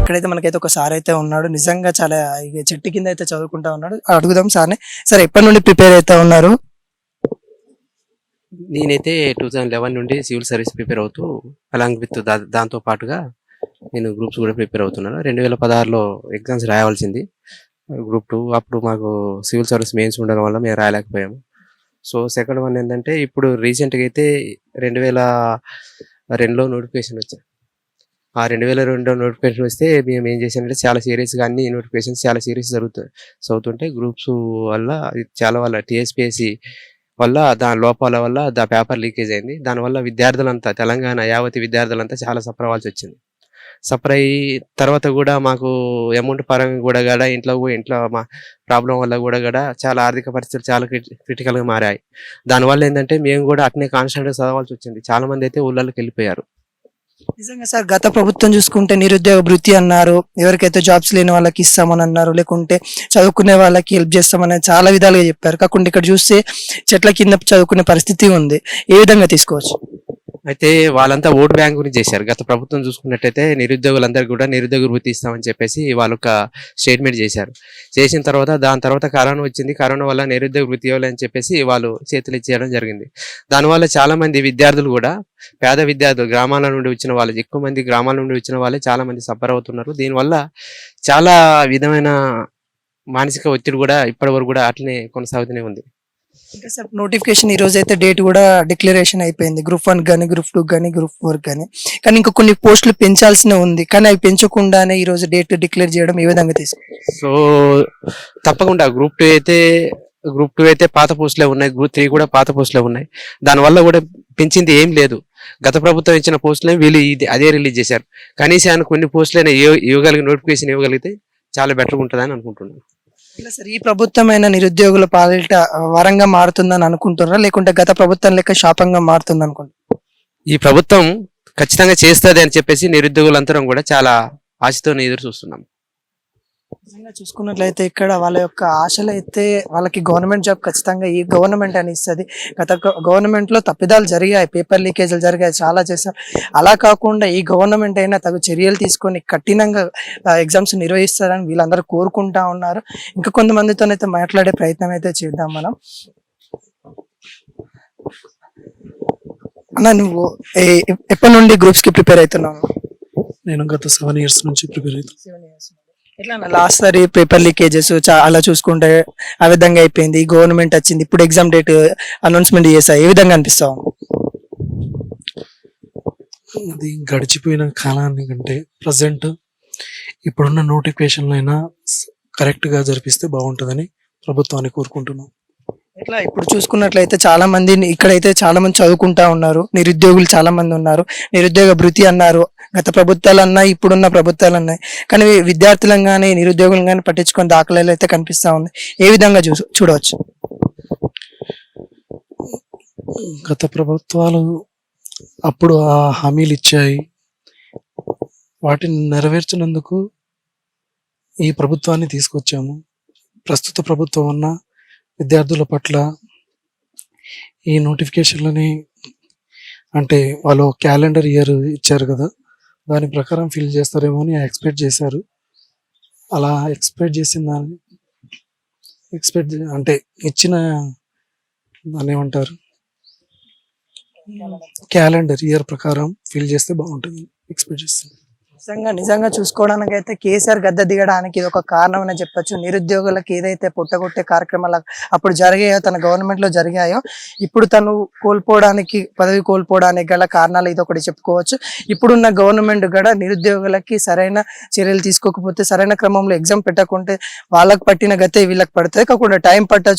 ఇక్కడైతే మనకైతే ఒక సార్ అయితే ఉన్నాడు. నిజంగా చాలా ఇగ చెట్టు కింద అయితే చదువుకుంటా ఉన్నాడు. అడుగుదాం సార్‌ని. సార్ ఎప్పటి నుండి ప్రిపేర్ అయితా ఉన్నారు? నేనైతే 2011 నుండి సివిల్ సర్వీస్ ప్రిపేర్ అవుతూ అలాంగ్ విత్ దాంతో పాటుగా నేను గ్రూప్స్ కూడా ప్రిపేర్ అవుతున్నాను. 2016లో ఎగ్జామ్స్ రాయవలసింది గ్రూప్ 2. అప్పుడు మాకు సివిల్ సర్వీస్ మెయిన్స్ ఉండడం వల్ల మేము రాయలేకపోయాము. సో సెకండ్ వన్ ఏంటంటే ఇప్పుడు రీసెంట్గా అయితే 2002లో నోటిఫికేషన్ వచ్చాయి. ఆ 2002 నోటిఫికేషన్ వస్తే మేము ఏం చేసామంటే చాలా సీరియస్గా అన్ని నోటిఫికేషన్స్ చాలా సీరియస్ చదువుతుంటే గ్రూప్స్ వల్ల చాలా వల్ల టీఎస్పీఎస్సీ వల్ల దాని లోపాల వల్ల పేపర్ లీకేజ్ అయింది. దానివల్ల విద్యార్థులంతా తెలంగాణ యావతి విద్యార్థులంతా చాలా సఫర్ అవ్వాల్సి వచ్చింది. సఫర్ అయ్యి తర్వాత కూడా మాకు అమౌంట్ పరంగా కూడా ఇంట్లో మా ప్రాబ్లం వల్ల కూడా చాలా ఆర్థిక పరిస్థితులు చాలా క్రిటికల్గా మారాయి. దానివల్ల ఏంటంటే మేము కూడా అట్నే కాన్స్టెంట్గా చదవాల్సి వచ్చింది. చాలా మంది అయితే ఊళ్ళకి వెళ్ళిపోయారు. నిజంగా సార్ గత ప్రభుత్వం చూసుకుంటే నిరుద్యోగ భృతి అన్నారు. ఎవరికైతే జాబ్స్ లేని వాళ్ళకి ఇస్తామని అన్నారు. లేకుంటే చదువుకునే వాళ్ళకి హెల్ప్ చేస్తామని చాలా విధాలుగా చెప్పారు. కాకుండా ఇక్కడ చూస్తే చెట్ల కింద చదువుకునే పరిస్థితి ఉంది. ఏ విధంగా తీసుకోవచ్చు? అయితే వాళ్ళంతా ఓట్ బ్యాంక్ గురించి చేశారు. గత ప్రభుత్వం చూసుకున్నట్టయితే నిరుద్యోగులందరికీ కూడా నిరుద్యోగ వృత్తి ఇస్తామని చెప్పేసి వాళ్ళు ఒక స్టేట్మెంట్ చేశారు. చేసిన తర్వాత దాని తర్వాత కరోనా వచ్చింది. కరోనా వల్ల నిరుద్యోగ వృత్తి ఇవ్వాలని చెప్పేసి వాళ్ళు చేతులు ఇచ్చేయడం జరిగింది. దానివల్ల చాలా మంది విద్యార్థులు కూడా పేద విద్యార్థులు గ్రామాల నుండి వచ్చిన వాళ్ళు ఎక్కువ మంది గ్రామాల నుండి వచ్చిన వాళ్ళే చాలా మంది సఫర్ అవుతున్నారు. దీనివల్ల చాలా విధమైన మానసిక ఒత్తిడి కూడా ఇప్పటి వరకు కూడా అట్లనే కొనసాగుతూనే ఉంది. ఇంకా సార్ నోటిఫికేషన్ ఈ రోజు అయితే డేట్ కూడా డిక్లరేషన్ అయిపోయింది. గ్రూప్ 1 కానీ గ్రూప్ 2 కానీ గ్రూప్ 4 కానీ. కానీ ఇంకా కొన్ని పోస్టులు పెంచాల్సిన ఉంది. కానీ అవి పెంచకుండానే ఈ రోజు డేట్ డిక్లేర్ చేయడం ఏ విధంగా తీసుకుంటారు? సో తప్పకుండా గ్రూప్ 2 అయితే పాత పోస్టులే ఉన్నాయి. గ్రూప్ 3 కూడా పాత పోస్టులే ఉన్నాయి. దానివల్ల కూడా పెంచింది ఏం లేదు. గత ప్రభుత్వం ఇచ్చిన పోస్టులే వీళ్ళు అదే రిలీజ్ చేశారు. కనీసం కొన్ని పోస్టులైనా నోటిఫికేషన్ ఇవ్వగలిగితే చాలా బెటర్గా ఉంటుందని అనుకుంటున్నాను. ఇలా సార్ ఈ ప్రభుత్వమైన నిరుద్యోగుల పాలిట వరంగా మారుతుందని అనుకుంటున్నారా? లేకుంటే గత ప్రభుత్వం లెక్క శాపంగా మారుతుంది అనుకుంటున్నారా? ఈ ప్రభుత్వం ఖచ్చితంగా చేస్తుంది అని చెప్పేసి నిరుద్యోగులందరం కూడా చాలా ఆశతో ఎదురు చూస్తున్నాం. నిజంగా చూసుకున్నట్లయితే ఇక్కడ వాళ్ళ యొక్క ఆశలు అయితే వాళ్ళకి గవర్నమెంట్ జాబ్ ఖచ్చితంగా ఈ గవర్నమెంట్ అని ఇస్తుంది. గత గవర్నమెంట్ లో తప్పిదాలు జరిగాయి, పేపర్ లీకేజీలు జరిగాయి, చాలా చేశారు. అలా కాకుండా ఈ గవర్నమెంట్ అయినా తగు చర్యలు తీసుకొని కఠినంగా ఎగ్జామ్స్ నిర్వహిస్తారని వీళ్ళందరూ కోరుకుంటా ఉన్నారు. ఇంకా కొంతమందితోనైతే మాట్లాడే ప్రయత్నం అయితే చేద్దాం మనం. అన్న నువ్వు ఎప్పటి నుండి గ్రూప్స్ కి ప్రిపేర్ అవుతున్నావు? నేను గత 7 years నుంచి ప్రిపేర్ అవుతాను. 7 years. ఎట్లా లాస్ట్ సారి పేపర్ లీకేజెస్ అలా చూసుకుంటే ఆ విధంగా అయిపోయింది. గవర్నమెంట్ వచ్చింది, ఇప్పుడు ఎగ్జామ్ డేట్ అనౌన్స్మెంట్ చేశారు. ఏ విధంగా అనిపిస్తావు? అది గడిచిపోయిన కాలాన్ని కంటే ప్రజెంట్ ఇప్పుడున్న నోటిఫికేషన్లు అయినా కరెక్ట్గా జరిపిస్తే బాగుంటుందని ప్రభుత్వాన్ని కోరుకుంటున్నాం. ఎట్లా ఇప్పుడు చూసుకున్నట్లయితే చాలా మంది ఇక్కడైతే చాలా మంది చదువుకుంటా ఉన్నారు. నిరుద్యోగులు చాలా మంది ఉన్నారు. నిరుద్యోగ భృతి అన్నారు. గత ప్రభుత్వాలు అన్నాయి, ఇప్పుడున్న ప్రభుత్వాలు అన్నాయి. కానీ విద్యార్థులను కానీ నిరుద్యోగులను కానీ పట్టించుకొని దాఖలాలు అయితే కనిపిస్తా ఉంది. ఏ విధంగా చూడవచ్చు? గత ప్రభుత్వాలు అప్పుడు ఆ హామీలు ఇచ్చాయి. వాటిని నెరవేర్చినందుకు ఈ ప్రభుత్వాన్ని తీసుకొచ్చాము. ప్రస్తుత ప్రభుత్వం అన్న విద్యార్థుల పట్ల ఈ నోటిఫికేషన్లని అంటే వాళ్ళు క్యాలెండర్ ఇయర్ ఇచ్చారు కదా, దాని ప్రకారం ఫిల్ చేస్తారేమో అని ఎక్స్పెక్ట్ చేశారు. అలా ఎక్స్పెక్ట్ చేసిన దాన్ని అంటే ఇచ్చిన దాన్ని ఏమంటారు, క్యాలెండర్ ఇయర్ ప్రకారం ఫిల్ చేస్తే బాగుంటుంది ఎక్స్పెక్ట్ చేస్తాను. నిజంగా చూసుకోవడానికి అయితే కేసీఆర్ గద్దె దిగడానికి ఇది ఒక కారణం అని చెప్పొచ్చు. నిరుద్యోగులకు ఏదైతే పుట్టగొట్టే కార్యక్రమాలు అప్పుడు జరిగాయో, తన గవర్నమెంట్ లో జరిగాయో, ఇప్పుడు తను పదవి కోల్పోవడానికి గల కారణాలు ఇది ఒకటి చెప్పుకోవచ్చు. ఇప్పుడున్న గవర్నమెంట్ కూడా నిరుద్యోగులకి సరైన చర్యలు తీసుకోకపోతే, సరైన క్రమంలో ఎగ్జామ్ పెట్టకుంటే వాళ్ళకి పట్టిన గతే వీళ్ళకి పడుతుంది. కాకుండా టైం పట్టచ్చు.